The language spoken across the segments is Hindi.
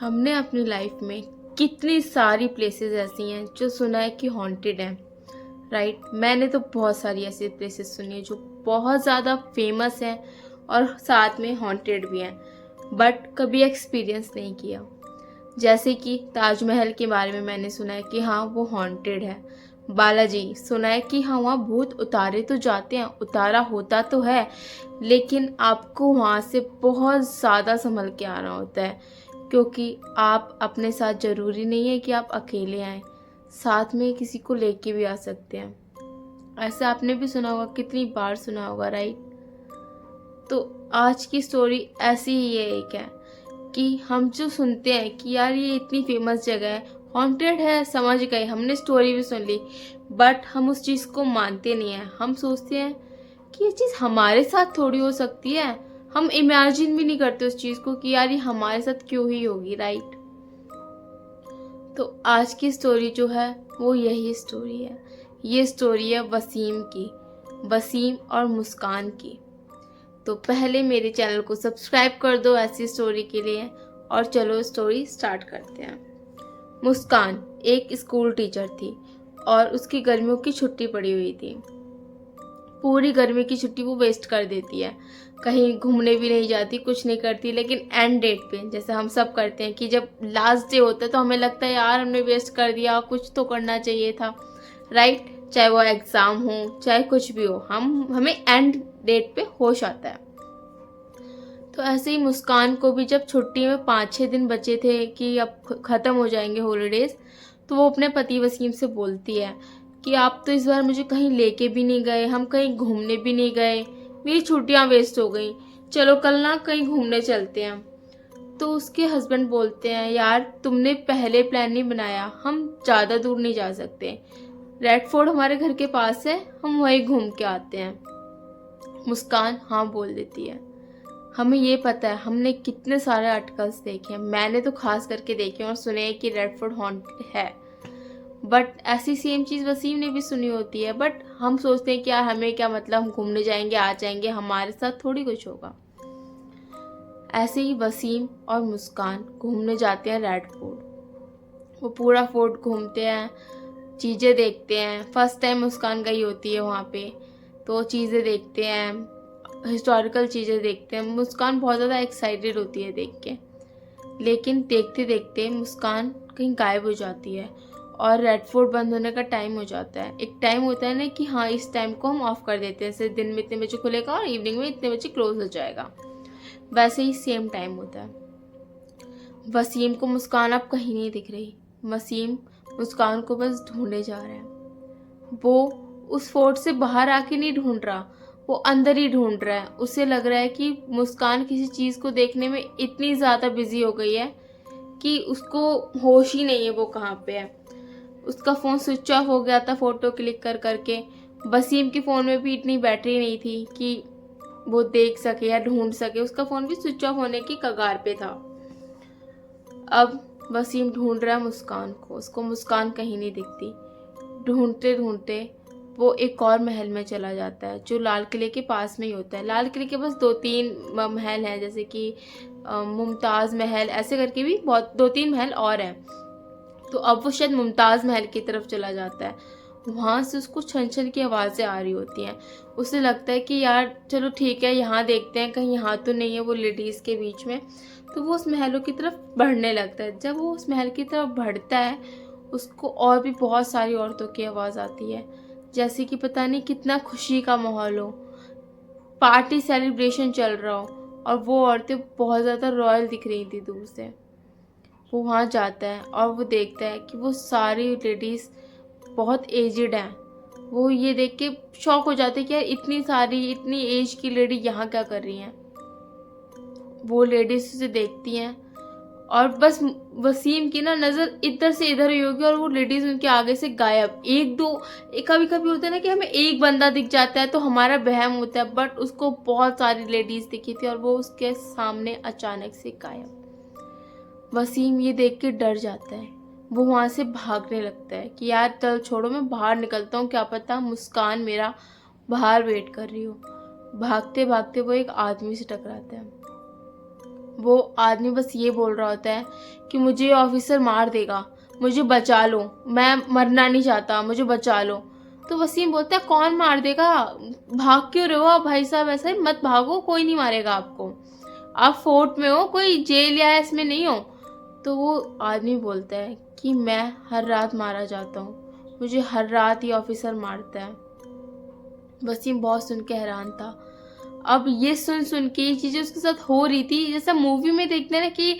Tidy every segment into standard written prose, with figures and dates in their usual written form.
हमने अपनी लाइफ में कितनी सारी प्लेसेस ऐसी हैं जो सुना है कि हॉन्टेड हैं, राइट। मैंने तो बहुत सारी ऐसी प्लेसेस सुनी है जो बहुत ज़्यादा फेमस हैं और साथ में हॉन्टेड भी हैं, बट कभी एक्सपीरियंस नहीं किया। जैसे कि ताजमहल के बारे में मैंने सुना है कि हाँ वो हॉन्टेड है। बालाजी सुना है कि हाँ वहाँ भूत उतारे तो जाते हैं, उतारा होता तो है, लेकिन आपको वहाँ से बहुत ज़्यादा संभल के आना होता है, क्योंकि आप अपने साथ ज़रूरी नहीं है कि आप अकेले आएँ, साथ में किसी को लेके भी आ सकते हैं। ऐसा आपने भी सुना होगा, कितनी बार सुना होगा, राइट। तो आज की स्टोरी ऐसी ही है, एक है कि हम जो सुनते हैं कि यार ये इतनी फेमस जगह है, हॉन्टेड है, समझ गए, हमने स्टोरी भी सुन ली, बट हम उस चीज़ को मानते नहीं हैं। हम सोचते हैं कि ये चीज़ हमारे साथ थोड़ी हो सकती है। हम इमेजिन भी नहीं करते उस चीज़ को कि यार ये हमारे साथ क्यों ही होगी, राइट। तो आज की स्टोरी जो है वो यही स्टोरी है। ये स्टोरी है वसीम की, वसीम और मुस्कान की। तो पहले मेरे चैनल को सब्सक्राइब कर दो ऐसी स्टोरी के लिए, और चलो स्टोरी स्टार्ट करते हैं। मुस्कान एक स्कूल टीचर थी और उसकी गर्मियों की छुट्टी पड़ी हुई थी। पूरी गर्मी की छुट्टी वो वेस्ट कर देती है, कहीं घूमने भी नहीं जाती, कुछ नहीं करती, लेकिन एंड डेट पे जैसे हम सब करते हैं कि जब लास्ट डे होता है तो हमें लगता है यार हमने वेस्ट कर दिया, कुछ तो करना चाहिए था, राइट। चाहे वो एग्ज़ाम हो चाहे कुछ भी हो, हमें एंड डेट पे होश आता है। तो ऐसे ही मुस्कान को भी जब छुट्टी में 5-6 दिन बचे थे कि अब ख़त्म हो जाएंगे हॉलीडेज़, तो वो अपने पति वसीम से बोलती है कि आप तो इस बार मुझे कहीं लेके भी नहीं गए, हम कहीं घूमने भी नहीं गए, मेरी छुट्टियां वेस्ट हो गई, चलो कल ना कहीं घूमने चलते हैं। तो उसके हस्बैंड बोलते हैं यार तुमने पहले प्लान नहीं बनाया, हम ज़्यादा दूर नहीं जा सकते, रेड फोर्ट हमारे घर के पास है, हम वहीं घूम के आते हैं। मुस्कान हाँ बोल देती है। हमें ये पता है, हमने कितने सारे आर्टिकल्स देखे हैं, मैंने तो खास करके देखे और सुने हैं कि रेड फोर्ट हॉन्टेड है, बट ऐसी सेम चीज़ वसीम ने भी सुनी होती है। बट हम सोचते हैं कि यार हमें क्या मतलब, हम घूमने जाएंगे आ जाएंगे, हमारे साथ थोड़ी कुछ होगा। ऐसे ही वसीम और मुस्कान घूमने जाते हैं रेड फोर्ट। वो पूरा फोर्ट घूमते हैं, चीज़ें देखते हैं। फर्स्ट टाइम मुस्कान गई होती है वहाँ पे, तो चीज़ें देखते हैं, हिस्टोरिकल चीज़ें देखते हैं। मुस्कान बहुत ज़्यादा एक्साइटेड होती है देख के, लेकिन देखते देखते मुस्कान कहीं गायब हो जाती है और रेड फोर्ट बंद होने का टाइम हो जाता है। एक टाइम होता है ना कि हाँ इस टाइम को हम ऑफ कर देते हैं, जैसे दिन में इतने बजे खुलेगा और इवनिंग में इतने बजे क्लोज हो जाएगा, वैसे ही सेम टाइम होता है। वसीम को मुस्कान अब कहीं नहीं दिख रही। वसीम मुस्कान को बस ढूंढे जा रहा है। वो उस फोर्ट से बाहर आके नहीं ढूंढ रहा, वो अंदर ही ढूंढ रहा है। उसे लग रहा है कि मुस्कान किसी चीज़ को देखने में इतनी ज़्यादा बिजी हो गई है कि उसको होश ही नहीं है वो कहाँ पे है। उसका फ़ोन स्विच ऑफ हो गया था फ़ोटो क्लिक कर करके। वसीम के फ़ोन में भी इतनी बैटरी नहीं थी कि वो देख सके या ढूंढ सके, उसका फ़ोन भी स्विच ऑफ होने की कगार पे था। अब वसीम ढूंढ रहा है मुस्कान को, उसको मुस्कान कहीं नहीं दिखती। ढूंढते ढूंढते वो एक और महल में चला जाता है जो लाल किले के पास में ही होता है। लाल किले के पास 2-3 महल हैं, जैसे कि मुमताज़ महल, ऐसे करके भी बहुत 2-3 महल और हैं। तो अब वो शायद मुमताज़ महल की तरफ चला जाता है। वहाँ से उसको छन छन की आवाज़ें आ रही होती हैं। उसे लगता है कि यार चलो ठीक है, यहाँ देखते हैं कहीं यहाँ तो नहीं है वो लेडीज़ के बीच में। तो वो उस महलों की तरफ बढ़ने लगता है। जब वो उस महल की तरफ बढ़ता है, उसको और भी बहुत सारी औरतों की आवाज़ आती है, जैसे कि पता नहीं कितना खुशी का माहौल हो, पार्टी सेलिब्रेशन चल रहा हो, और वो औरतें बहुत ज़्यादा रॉयल दिख रही थी दूर से। वो वहाँ जाता है और वो देखता है कि वो सारी लेडीज़ बहुत एजड हैं। वो ये देख के शॉक हो जाते हैं कि यार इतनी सारी इतनी एज की लेडी यहाँ क्या कर रही हैं। वो लेडीज उसे देखती हैं और बस वसीम की ना नज़र इधर से इधर ही होगी और वो लेडीज़ उनके आगे से गायब। एक दो कभी कभी होता है ना कि हमें एक बंदा दिख जाता है तो हमारा वहम होता है, बट उसको बहुत सारी लेडीज़ दिखी थी और वो उसके सामने अचानक से गायब। वसीम ये देख के डर जाता है। वो वहाँ से भागने लगता है कि यार चल छोड़ो, मैं बाहर निकलता हूँ, क्या पता मुस्कान मेरा बाहर वेट कर रही हो। भागते भागते वो एक आदमी से टकराता है। वो आदमी बस ये बोल रहा होता है कि मुझे ये ऑफिसर मार देगा, मुझे बचा लो, मैं मरना नहीं चाहता, मुझे बचा लो। तो वसीम बोलता है कौन मार देगा, भाग क्यों रहे हो आप भाई साहब, ऐसा ही मत भागो, कोई नहीं मारेगा आपको, आप फोर्ट में हो, कोई जेल या इसमें नहीं हो। तो वो आदमी बोलता है कि मैं हर रात मारा जाता हूँ, मुझे हर रात ये ऑफिसर मारता है। वसीम बहुत सुन के हैरान था। अब ये सुन सुन के ये चीज़ें उसके साथ हो रही थी, जैसा मूवी में देखते हैं ना कि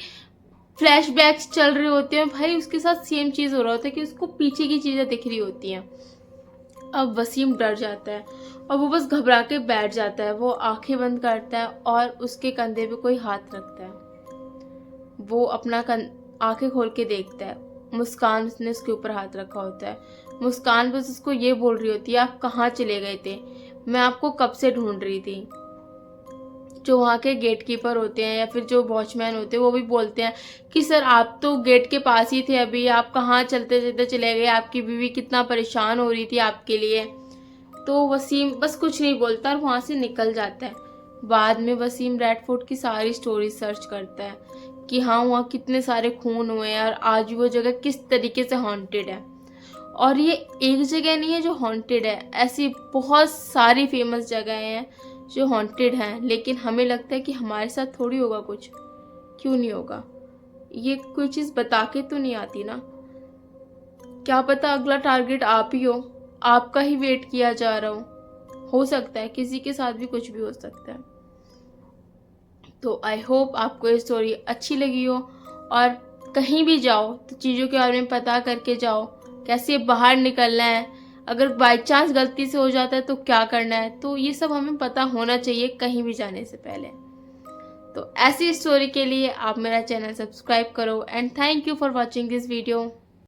फ्लैशबैक्स चल रहे होते हैं, भाई उसके साथ सेम चीज़ हो रहा होता है कि उसको पीछे की चीज़ें दिख रही होती हैं। अब वसीम डर जाता है और वो बस घबरा के बैठ जाता है। वो आंखें बंद करता है और उसके कंधे पे कोई हाथ रखता है। वो अपना आंखें खोल के देखता है, मुस्कान उसने उसके ऊपर हाथ रखा होता है। मुस्कान बस उसको ये बोल रही होती है आप कहाँ चले गए थे, मैं आपको कब से ढूंढ रही थी। जो वहाँ के गेट कीपर होते हैं या फिर जो वॉचमैन होते हैं वो भी बोलते हैं कि सर आप तो गेट के पास ही थे अभी, आप कहाँ चलते चलते चले गए, आपकी बीवी कितना परेशान हो रही थी आपके लिए। तो वसीम बस कुछ नहीं बोलता और वहाँ से निकल जाता है। बाद में वसीम रेड फोर्ट की सारी स्टोरी सर्च करता है कि हाँ वहाँ कितने सारे खून हुए हैं और आज भी वो जगह किस तरीके से हॉन्टेड है। और ये एक जगह नहीं है जो हॉन्टेड है, ऐसी बहुत सारी फेमस जगहें हैं जो हॉन्टेड हैं, लेकिन हमें लगता है कि हमारे साथ थोड़ी होगा कुछ। क्यों नहीं होगा, ये कोई चीज़ बता के तो नहीं आती ना। क्या पता अगला टारगेट आप ही हो, आपका ही वेट किया जा रहा हो सकता है किसी के साथ भी कुछ भी हो सकता है। तो आई होप आपको ये स्टोरी अच्छी लगी हो, और कहीं भी जाओ तो चीज़ों के बारे में पता करके जाओ, कैसे बाहर निकलना है, अगर बाई चांस गलती से हो जाता है तो क्या करना है, तो ये सब हमें पता होना चाहिए कहीं भी जाने से पहले। तो ऐसी स्टोरी के लिए आप मेरा चैनल सब्सक्राइब करो, and thank you for watching this video.